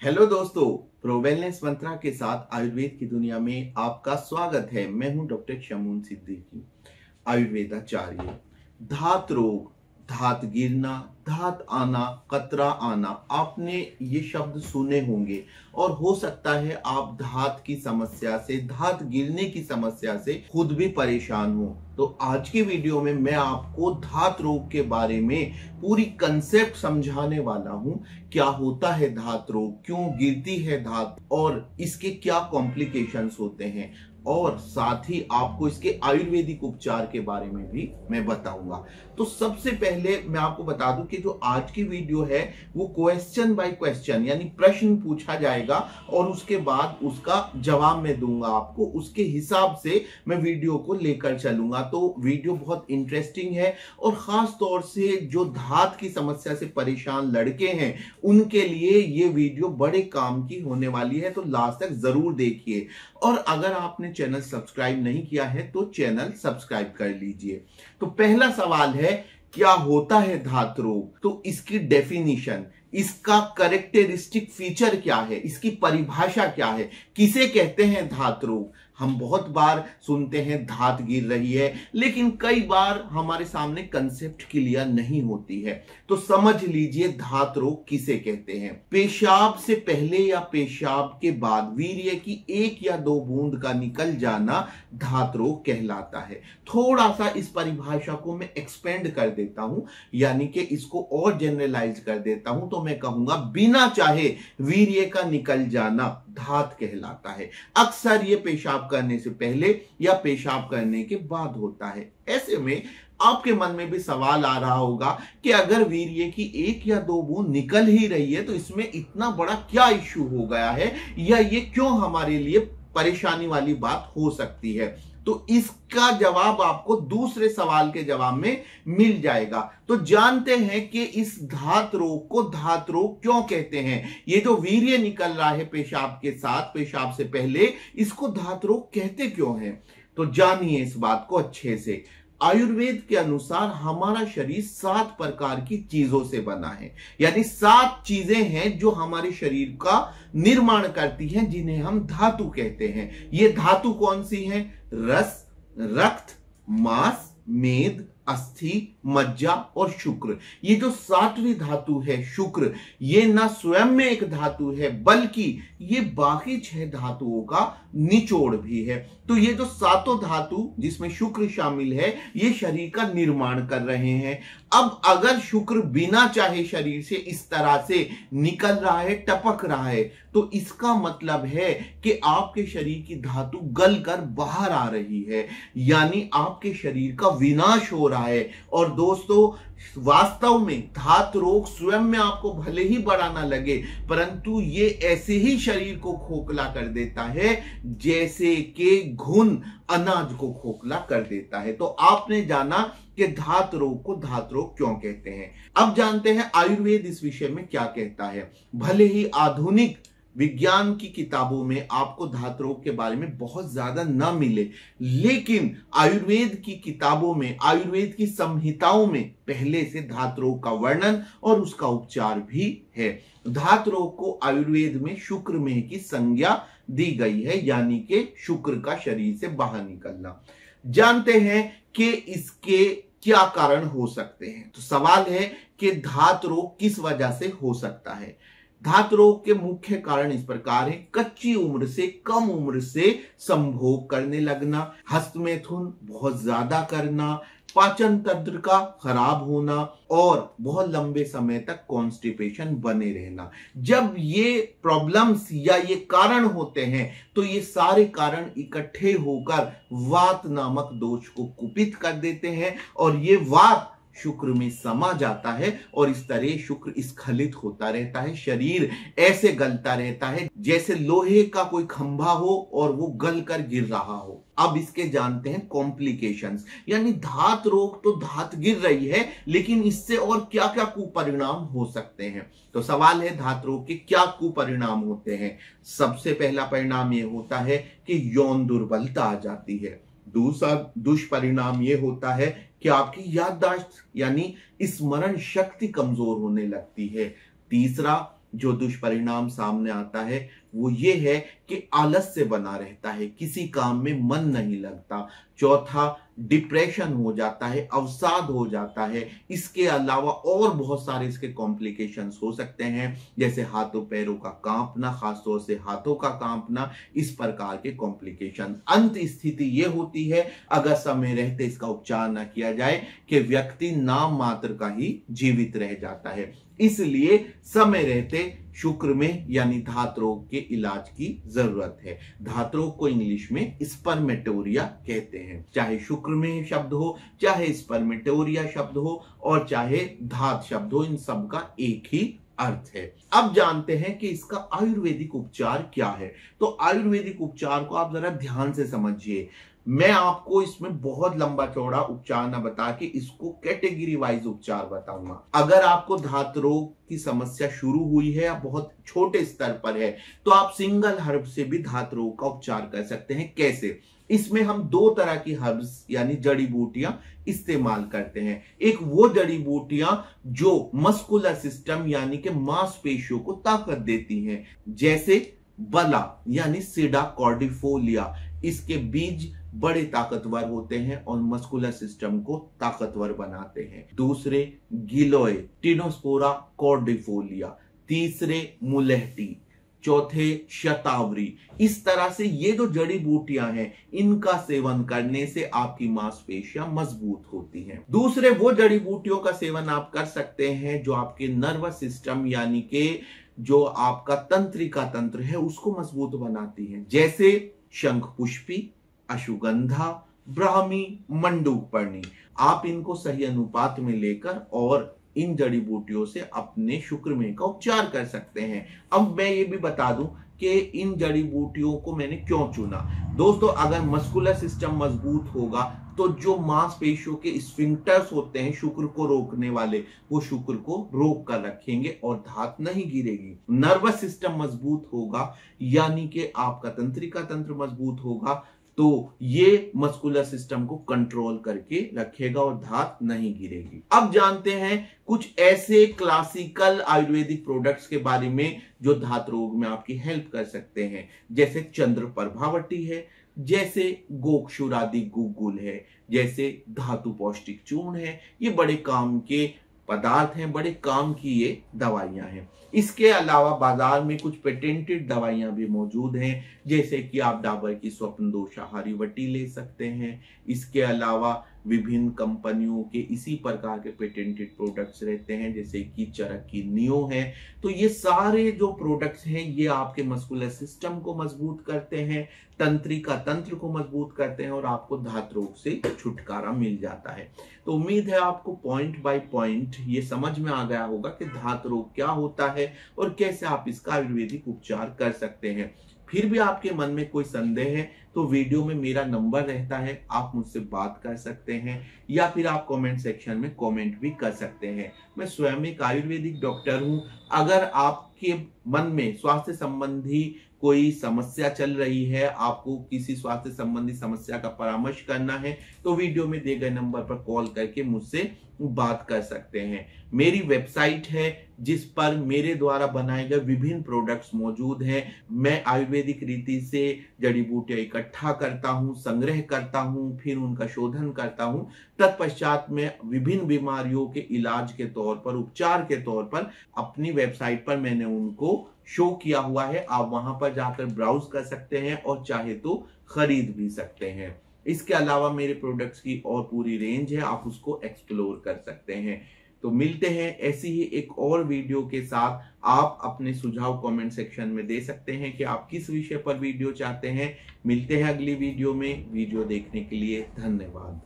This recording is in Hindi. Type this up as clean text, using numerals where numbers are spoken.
हेलो दोस्तों, प्रो वेलनेस मंत्रा के साथ आयुर्वेद की दुनिया में आपका स्वागत है। मैं हूं डॉक्टर शमून सिद्दीकी, आयुर्वेदाचार्य। धात रोग, धात गिरना, धात आना, कतरा आना, आपने ये शब्द सुने होंगे और हो सकता है आप धात की समस्या से, धात गिरने की समस्या से खुद भी परेशान हो। तो आज की वीडियो में मैं आपको धात रोग के बारे में पूरी कंसेप्ट समझाने वाला हूं। क्या होता है धात रोग, क्यों गिरती है धात और इसके क्या कॉम्प्लिकेशंस होते हैं, और साथ ही आपको इसके आयुर्वेदिक उपचार के बारे में भी मैं बताऊंगा। तो सबसे पहले मैं आपको बता दूं कि जो आज की वीडियो है वो क्वेश्चन बाय क्वेश्चन यानी प्रश्न पूछा जाएगा और उसके बाद उसका जवाब मैं दूंगा आपको। उसके हिसाब से मैं वीडियो को लेकर चलूंगा। तो वीडियो बहुत इंटरेस्टिंग है और खास तौर से जो धात की समस्या से परेशान लड़के हैं उनके लिए ये वीडियो बड़े काम की होने वाली है। तो लास्ट तक जरूर देखिए और अगर आपने चैनल सब्सक्राइब नहीं किया है तो चैनल सब्सक्राइब कर लीजिए। तो पहला सवाल है, क्या होता है धात रोग? तो इसकी डेफिनेशन, इसका कैरेक्टरिस्टिक फीचर क्या है, इसकी परिभाषा क्या है, किसे कहते हैं धात रोग? हम बहुत बार सुनते हैं धात गिर रही है, लेकिन कई बार हमारे सामने कंसेप्ट क्लियर नहीं होती है। तो समझ लीजिए धात रोग किसे कहते हैं। पेशाब से पहले या पेशाब के बाद वीर्य की 1 या 2 बूंद का निकल जाना धात रोग कहलाता है। थोड़ा सा इस परिभाषा को मैं एक्सपेंड कर देता हूं, यानी कि इसको और जनरलाइज कर देता हूं, तो मैं कहूंगा बिना चाहे वीर्य का निकल जाना धात कहलाता है। अक्सर ये पेशाब करने से पहले या पेशाब करने के बाद होता है। ऐसे में आपके मन में भी सवाल आ रहा होगा कि अगर वीर्य की 1 या 2 बूंद निकल ही रही है तो इसमें इतना बड़ा क्या इश्यू हो गया है, या ये क्यों हमारे लिए परेशानी वाली बात हो सकती है? तो इसका जवाब आपको दूसरे सवाल के जवाब में मिल जाएगा। तो जानते हैं कि इस धात रोग को धात रोग क्यों कहते हैं। ये जो वीर्य निकल रहा है पेशाब के साथ, पेशाब से पहले, इसको धात रोग कहते क्यों हैं? तो जानिए इस बात को अच्छे से। आयुर्वेद के अनुसार हमारा शरीर 7 प्रकार की चीजों से बना है, यानी 7 चीजें हैं जो हमारे शरीर का निर्माण करती हैं, जिन्हें हम धातु कहते हैं। ये धातु कौन सी हैं? रस, रक्त, मांस, मेद, अस्थि, मज्जा और शुक्र। ये जो 7वीं धातु है शुक्र, ये ना स्वयं में एक धातु है बल्कि ये बाकी 6 धातुओं का निचोड़ भी है। तो ये जो 7 धातु जिसमें शुक्र शामिल है, ये शरीर का निर्माण कर रहे हैं। अब अगर शुक्र बिना चाहे शरीर से इस तरह से निकल रहा है, टपक रहा है, तो इसका मतलब है कि आपके शरीर की धातु गलकर बाहर आ रही है, यानी आपके शरीर का विनाश हो रहा है। और दोस्तों, वास्तव में धात रोग स्वयं में आपको भले ही बड़ा ना लगे, परंतु ये ऐसे ही शरीर को खोखला कर देता है जैसे कि घुन अनाज को खोखला कर देता है। तो आपने जाना कि धात रोग को धात रोग क्यों कहते हैं। अब जानते हैं आयुर्वेद इस विषय में क्या कहता है। भले ही आधुनिक विज्ञान की किताबों में आपको धात रोग के बारे में बहुत ज्यादा न मिले, लेकिन आयुर्वेद की किताबों में, आयुर्वेद की संहिताओं में पहले से धात रोग का वर्णन और उसका उपचार भी है। धात रोग को आयुर्वेद में शुक्र में की संज्ञा दी गई है, यानी कि शुक्र का शरीर से बाहर निकलना। जानते हैं कि इसके क्या कारण हो सकते हैं। तो सवाल है कि धात रोग किस वजह से हो सकता है। धात रोग के मुख्य कारण इस प्रकार है: कच्ची उम्र से, कम उम्र से संभोग करने लगना, हस्तमैथुन बहुत ज्यादा करना, पाचन तंत्र का खराब होना और बहुत लंबे समय तक कॉन्स्टिपेशन बने रहना। जब ये प्रॉब्लम्स या ये कारण होते हैं तो ये सारे कारण इकट्ठे होकर वात नामक दोष को कुपित कर देते हैं और ये वात शुक्र में समा जाता है और इस तरह शुक्र स्खलित होता रहता है। शरीर ऐसे गलता रहता है जैसे लोहे का कोई खंभा हो और वो गल कर गिर रहा हो। अब इसके जानते हैं कॉम्प्लिकेशंस, यानी धात रोग तो धात गिर रही है, लेकिन इससे और क्या क्या कुपरिणाम हो सकते हैं। तो सवाल है धात रोग के क्या कुपरिणाम होते हैं। सबसे पहला परिणाम यह होता है कि यौन दुर्बलता आ जाती है। दूसरा दुष्परिणाम यह होता है कि आपकी याददाश्त यानी स्मरण शक्ति कमजोर होने लगती है। तीसरा, जो दुष्परिणाम सामने आता है वो ये है कि आलस्य बना रहता है, किसी काम में मन नहीं लगता। चौथा, डिप्रेशन हो जाता है, अवसाद हो जाता है। इसके अलावा और बहुत सारे इसके कॉम्प्लिकेशंस हो सकते हैं, जैसे हाथों पैरों का कांपना, खासतौर से हाथों का कांपना, इस प्रकार के कॉम्प्लिकेशन। अंत स्थिति ये होती है अगर समय रहते इसका उपचार न किया जाए कि व्यक्ति नाम मात्र का ही जीवित रह जाता है। इसलिए समय रहते शुक्र में यानी धात रोग के इलाज की जरूरत है। धात रोग को इंग्लिश में स्पर्मेटोरिया कहते हैं। चाहे शुक्र में शब्द हो, चाहे स्पर्मेटोरिया शब्द हो और चाहे धात शब्द हो, इन सब का एक ही अर्थ है। अब जानते हैं कि इसका आयुर्वेदिक उपचार क्या है। तो आयुर्वेदिक उपचार को आप जरा ध्यान से समझिए। मैं आपको इसमें बहुत लंबा चौड़ा उपचार ना बता के इसको कैटेगरी वाइज उपचार बताऊंगा। अगर आपको धात रोग की समस्या शुरू हुई है या बहुत छोटे स्तर पर है तो आप सिंगल हर्ब से भी धात रोग का उपचार कर सकते हैं। कैसे? इसमें हम दो तरह की हर्ब्स यानी जड़ी बूटियां इस्तेमाल करते हैं। एक वो जड़ी बूटियां जो मस्कुलर सिस्टम यानी कि मांसपेशियों को ताकत देती हैं, जैसे बला यानी सीडा कॉर्डिफोलिया। इसके बीज बड़े ताकतवर होते हैं और मस्कुलर सिस्टम को ताकतवर बनाते हैं। दूसरे गिलोय टिनोस्पोरा कॉर्डिफोलिया, तीसरे मुलहटी, चौथे शतावरी। इस तरह से ये जो जड़ी बूटियां हैं इनका सेवन करने से आपकी मांसपेशियां मजबूत होती हैं। दूसरे वो जड़ी बूटियों का सेवन आप कर सकते हैं जो आपके नर्वस सिस्टम यानी कि जो आपका तंत्रिका तंत्र है उसको मजबूत बनाती हैं, जैसे शंख पुष्पी, अश्वगंधा, ब्राह्मी, मंडूकपर्णी। आप इनको सही अनुपात में लेकर और इन जड़ी बूटियों से अपने शुक्र में का उपचार कर सकते हैं। अब मैं ये भी बता दूं कि इन जड़ी बूटियों को मैंने क्यों चुना। दोस्तों, अगर मस्कुलर सिस्टम मजबूत होगा तो जो मांसपेशियों के स्फिंक्टर्स होते हैं शुक्र को रोकने वाले, वो शुक्र को रोक कर रखेंगे और धात नहीं गिरेगी। नर्वस सिस्टम मजबूत होगा यानी कि आपका तंत्रिका तंत्र मजबूत होगा तो ये मस्कुलर सिस्टम को कंट्रोल करके रखेगा और धात नहीं गिरेगी। अब जानते हैं कुछ ऐसे क्लासिकल आयुर्वेदिक प्रोडक्ट्स के बारे में जो धात रोग में आपकी हेल्प कर सकते हैं, जैसे चंद्र प्रभावटी है, जैसे गोक्षुरादि गुगुल है, जैसे धातु पौष्टिक चूर्ण है। ये बड़े काम के पदार्थ हैं, बड़े काम की ये दवाइयां हैं। इसके अलावा बाजार में कुछ पेटेंटेड दवाइयां भी मौजूद हैं, जैसे कि आप डाबर की स्वप्न दोषाहारी वटी ले सकते हैं। इसके अलावा विभिन्न कंपनियों के इसी प्रकार के पेटेंटेड प्रोडक्ट्स रहते हैं, जैसे कि चरक की नियो है। तो ये सारे जो प्रोडक्ट्स हैं ये आपके मस्कुलर सिस्टम को मजबूत करते हैं, तंत्रिका तंत्र को मजबूत करते हैं और आपको धात रोग से छुटकारा मिल जाता है। तो उम्मीद है आपको पॉइंट बाय पॉइंट ये समझ में आ गया होगा कि धात रोग क्या होता है और कैसे आप इसका आयुर्वेदिक उपचार कर सकते हैं। फिर भी आपके मन में कोई संदेह है तो वीडियो में मेरा नंबर रहता है, आप मुझसे बात कर सकते हैं या फिर आप कमेंट सेक्शन में कमेंट भी कर सकते हैं। मैं स्वयं एक आयुर्वेदिक डॉक्टर हूं। अगर आपके मन में स्वास्थ्य संबंधी कोई समस्या चल रही है, आपको किसी स्वास्थ्य संबंधी समस्या का परामर्श करना है तो वीडियो में दिए गए नंबर पर कॉल करके मुझसे बात कर सकते हैं। मेरी वेबसाइट है जिस पर मेरे द्वारा बनाए गए विभिन्न प्रोडक्ट्स मौजूद हैं। मैं आयुर्वेदिक रीति से जड़ी बूटियां इकट्ठा करता हूं, संग्रह करता हूं, फिर उनका शोधन करता हूं। तत्पश्चात में विभिन्न बीमारियों के इलाज के तौर पर, उपचार के तौर पर अपनी वेबसाइट पर मैंने उनको शो किया हुआ है। आप वहां पर जाकर ब्राउज कर सकते हैं और चाहे तो खरीद भी सकते हैं। इसके अलावा मेरे प्रोडक्ट्स की और पूरी रेंज है, आप उसको एक्सप्लोर कर सकते हैं। तो मिलते हैं ऐसी ही एक और वीडियो के साथ। आप अपने सुझाव कमेंट सेक्शन में दे सकते हैं कि आप किस विषय पर वीडियो चाहते हैं। मिलते हैं अगली वीडियो में। वीडियो देखने के लिए धन्यवाद।